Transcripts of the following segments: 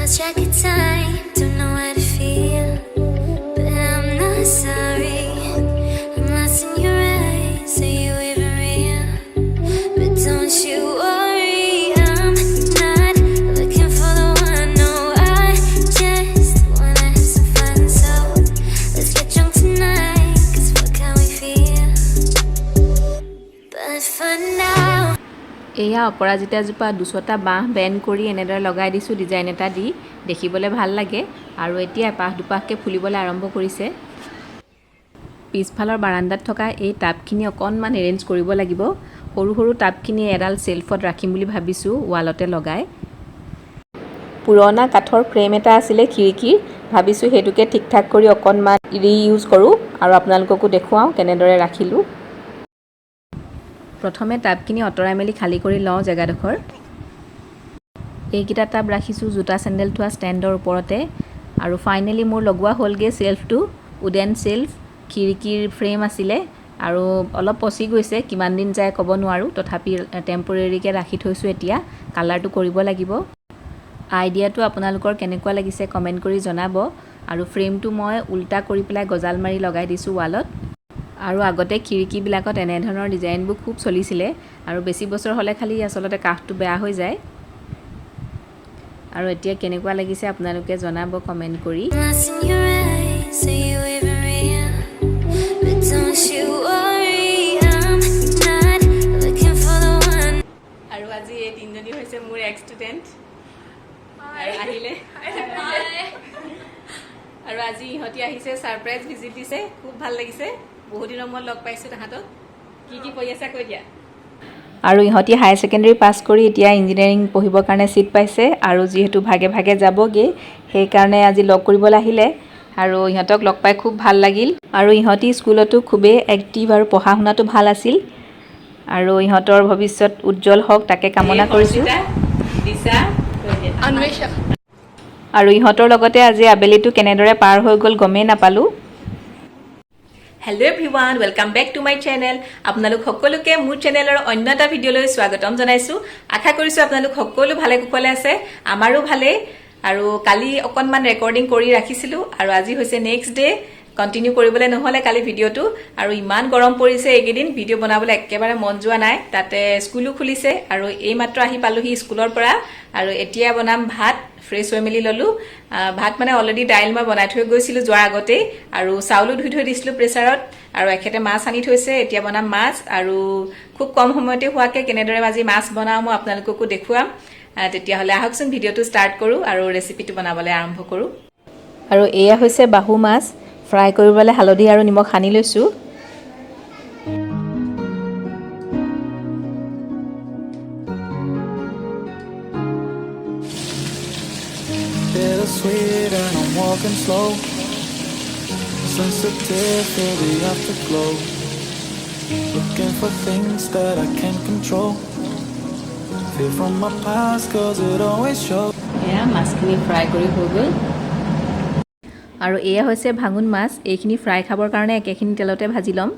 lost track of time, don't know how to feel, but I'm not sorry. I'm lost in your eyes, are you even real? But don't you worry, I'm not looking for the one. No, I just wanna have some fun. So let's get drunk tonight, 'cause what can we feel? But for now. এয়া অপৰাজিতা জোপা দুচটা বাঁহ Ben কৰি এনেদৰে লগাই দিছোঁ design এটা দি, দেখিবলৈ ভাল লাগে। আৰু এতিয়া এপাহ দুপাহকৈ ফুলিবলৈ আৰম্ভ কৰিছে। পিছফালৰ বাৰান্দাত থকা এই টাবখিনি অকণমান এৰেঞ্জ কৰিব লাগিব। সৰু সৰু টাবখিনি এডাল ছেল্ফত ৰাখিম বুলি ভাবিছোঁ, ৱালতে লগাই। পুৰণা কাঠৰ ফ্ৰেম এটা আছিলে খিৰিকীৰ, ভাবিছোঁ সেইটোকে ঠিক ঠাক কৰি অকণমান ৰিইউজ কৰোঁ আৰু আপোনালোককো দেখুৱাওঁ কেনেদৰে ৰাখিলোঁ। প্ৰথমে টাবখিনি অঁতৰাই মেলি খালী কৰি লওঁ জেগাডোখৰ। এইকেইটা টাব ৰাখিছোঁ জোতা চেণ্ডেল থোৱা ষ্টেণ্ডৰ ওপৰতে। আৰু ফাইনেলি মোৰ লগোৱা হ'লগৈ ছেল্ফটো, উডেন ছেল্ফ। খিৰিকীৰ ফ্ৰেম আছিলে আৰু অলপ পচি গৈছে, কিমান দিন যায় ক'ব নোৱাৰোঁ, তথাপি টেম্পৰেৰীকৈ ৰাখি থৈছোঁ। এতিয়া কালাৰটো কৰিব লাগিব। আইডিয়াটো আপোনালোকৰ কেনেকুৱা লাগিছে কমেণ্ট কৰি জনাব। আৰু ফ্ৰেমটো মই উল্টা কৰি পেলাই গজাল মাৰি লগাই দিছোঁ ৱালত। আৰু আগতে খিৰিকীবিলাকত এনেধৰণৰ ডিজাইনবোৰ খুব চলিছিলে, আৰু বেছি বছৰ হ'লে খালি আচলতে কাঠটো বেয়া হৈ যায়। আৰু এতিয়া কেনেকুৱা লাগিছে আপোনালোকে জনাব কমেণ্ট কৰি। আৰু আজি এই তিনিজনী হৈছে মোৰ এক্স ষ্টুডেণ্ট আহিলে। আৰু আজি ইহঁতি আহিছে, ছাৰপ্ৰাইজ ভিজিট দিছে, খুব ভাল লাগিছে। বহুত দিনৰ মূৰত লগ পাইছোঁ তাহাঁতক। কি কি কৰি আছা কৈ দিয়া। আৰু ইহঁতি হায়াৰ ছেকেণ্ডেৰী পাছ কৰি এতিয়া ইঞ্জিনিয়াৰিং পঢ়িবৰ কাৰণে ছিট পাইছে, আৰু যিহেতু ভাগে ভাগে যাবগৈ সেইকাৰণে আজি লগ কৰিবলৈ আহিলে। আৰু ইহঁতক লগ পাই খুব ভাল লাগিল। আৰু ইহঁতি স্কুলতো খুবেই এক্টিভ আৰু পঢ়া শুনাটো ভাল আছিল। আৰু ইহঁতৰ ভৱিষ্যত উজ্জ্বল হওক তাকে কামনা কৰিছোঁ। আৰু ইহঁতৰ লগতে আজি আবেলিটো কেনেদৰে পাৰ হৈ গ'ল গমেই নাপালোঁ। Hello' everyone, welcome back to my channel. আপোনালোক সকলোকে মোৰ চেনেলৰ অন্য এটা ভিডিঅ'লৈ স্বাগতম জনাইছোঁ। আশা কৰিছোঁ আপোনালোক সকলো ভালে কুশলে আছে, আমাৰো ভালেই। আৰু কালি অকণমান ৰেকৰ্ডিং কৰি ৰাখিছিলোঁ, আৰু আজি হৈছে নেক্সট ডে'। কণ্টিনিউ কৰিবলৈ নহ'লে কালি ভিডিঅ'টো, আৰু ইমান গৰম পৰিছে এইকেইদিন, ভিডিঅ' বনাবলৈ একেবাৰে মন যোৱা নাই। তাতে স্কুলো খুলিছে, আৰু এইমাত্ৰ আহি পালোহি স্কুলৰ পৰা। আৰু এতিয়া বনাম ভাত। ফ্ৰেছ হৈ মেলি ল'লোঁ। ভাত মানে অলৰেডি দাইল মই বনাই থৈ গৈছিলোঁ যোৱাৰ আগতেই, আৰু চাউলো ধুই থৈ দিছিলোঁ প্ৰেছাৰত। আৰু এখেতে মাছ আনি থৈছে, এতিয়া বনাম মাছ। আৰু খুব কম সময়তে হোৱাকৈ কেনেদৰে আজি মাছ বনাওঁ মই আপোনালোককো দেখুৱাম। তেতিয়াহ'লে আহকচোন ভিডিঅ'টো ষ্টাৰ্ট কৰোঁ আৰু ৰেচিপিটো বনাবলৈ আৰম্ভ কৰোঁ। আৰু এয়া হৈছে বাহু মাছ, ফ্ৰাই কৰিবলৈ হালধি আৰু নিমখ সানি লৈছোঁ। Bittersweet and I'm walking slow, sensitive to the afterglow, looking for things that I can't control, fear from my past cause it always shows. এয়া মাছখিনি ফ্ৰাই কৰি হৈ গ'ল। আৰু এয়া হৈছে ভাঙোন মাছ, এইখিনি ফ্ৰাই খাবৰ কাৰণে একেখিনি তেলতে ভাজি ল'ম।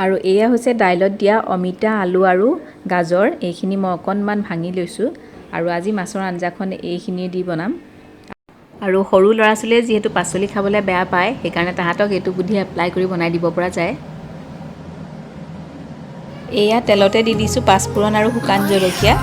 আৰু এয়া হৈছে দাইলত দিয়া অমিতা, আলু আৰু গাজৰ, এইখিনি মই অকণমান ভাঙি লৈছোঁ। আৰু আজি মাছৰ আঞ্জাখন এইখিনি দি বনাম। আৰু সৰু ল'ৰা ছোৱালীয়ে যিহেতু পাচলি খাবলৈ বেয়া পায়, সেইকাৰণে তাহাঁতক এইটো বুদ্ধি এপ্লাই কৰি বনাই দিব পৰা যায়। এয়া তেলতে দি দিছোঁ পাঁচফোৰণ আৰু শুকান জলকীয়া।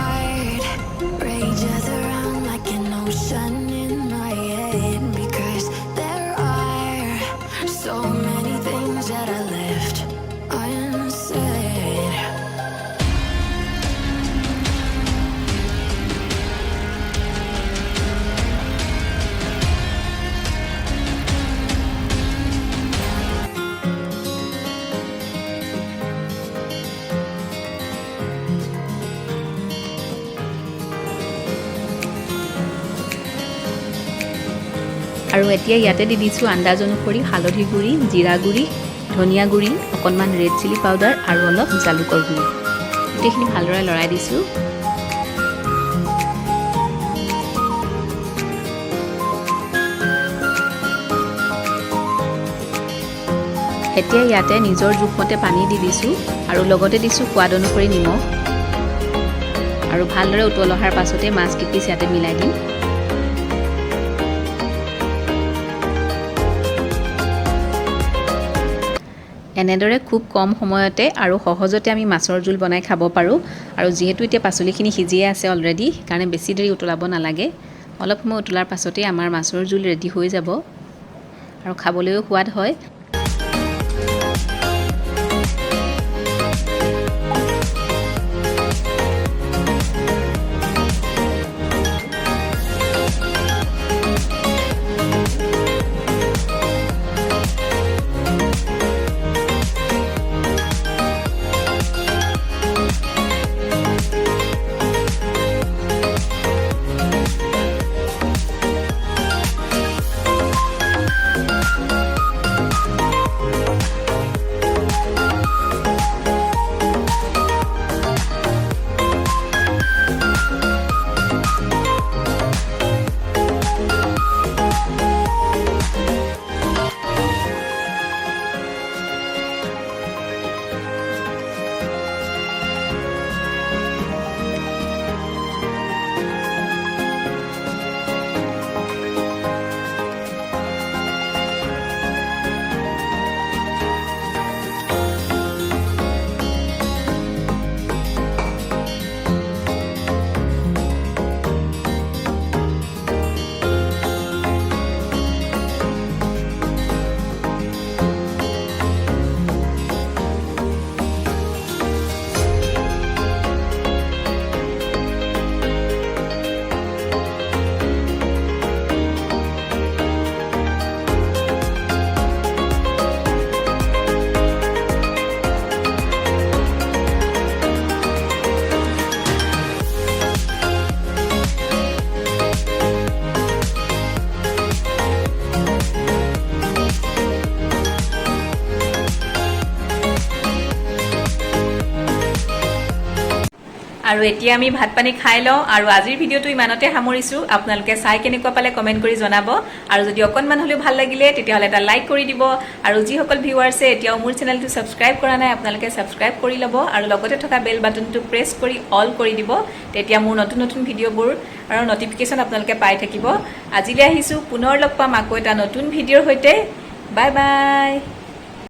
আৰু এতিয়া ইয়াতে দি দিছোঁ আন্দাজ অনুসৰি হালধি গুড়ি, জিৰা গুড়ি, ধনিয়া গুড়ি, অকণমান ৰেড চিলি পাউডাৰ আৰু অলপ জালুকৰ গুড়ি। গোটেইখিনি ভালদৰে লৰাই দিছোঁ। এতিয়া ইয়াতে নিজৰ জোখমতে পানী দি দিছোঁ আৰু লগতে দিছোঁ সোৱাদ অনুসৰি নিমখ আৰু ভালদৰে উতল অহাৰ পাছতে মাছ কিপিচ ইয়াতে মিলাই দিম। এনেদৰে খুব কম সময়তে আৰু সহজতে আমি মাছৰ জোল বনাই খাব পাৰোঁ। আৰু যিহেতু এতিয়া পাচলিখিনি সিজিয়ে আছে অলৰেডি, সেইকাৰণে বেছি দেৰি উতলাব নালাগে। অলপ সময় উতলাৰ পাছতেই আমাৰ মাছৰ জোল ৰেডি হৈ যাব আৰু খাবলৈও সোৱাদ হয়। আৰু এতিয়া আমি ভাত পানী খাই লওঁ আৰু আজিৰ ভিডিঅ'টো ইমানতে সামৰিছোঁ। আপোনালোকে চাই কেনেকুৱা পালে কমেণ্ট কৰি জনাব আৰু যদি অকণমান হ'লেও ভাল লাগিলে তেতিয়াহ'লে এটা লাইক কৰি দিব আৰু যিসকল ভিউৱাৰ্ছে এতিয়াও মোৰ চেনেলটো ছাবস্ক্ৰাইব কৰা নাই আপোনালোকে ছাবস্ক্ৰাইব কৰি ল'ব আৰু লগতে থকা বেল বাটনটো প্ৰেছ কৰি অল কৰি দিব। তেতিয়া মোৰ নতুন নতুন ভিডিঅ'বোৰ আৰু নটিফিকেশ্যন আপোনালোকে পাই থাকিব। আজিলৈ আহিছোঁ, পুনৰ লগ পাম আকৌ এটা নতুন ভিডিঅ'ৰ সৈতে। Bye bye.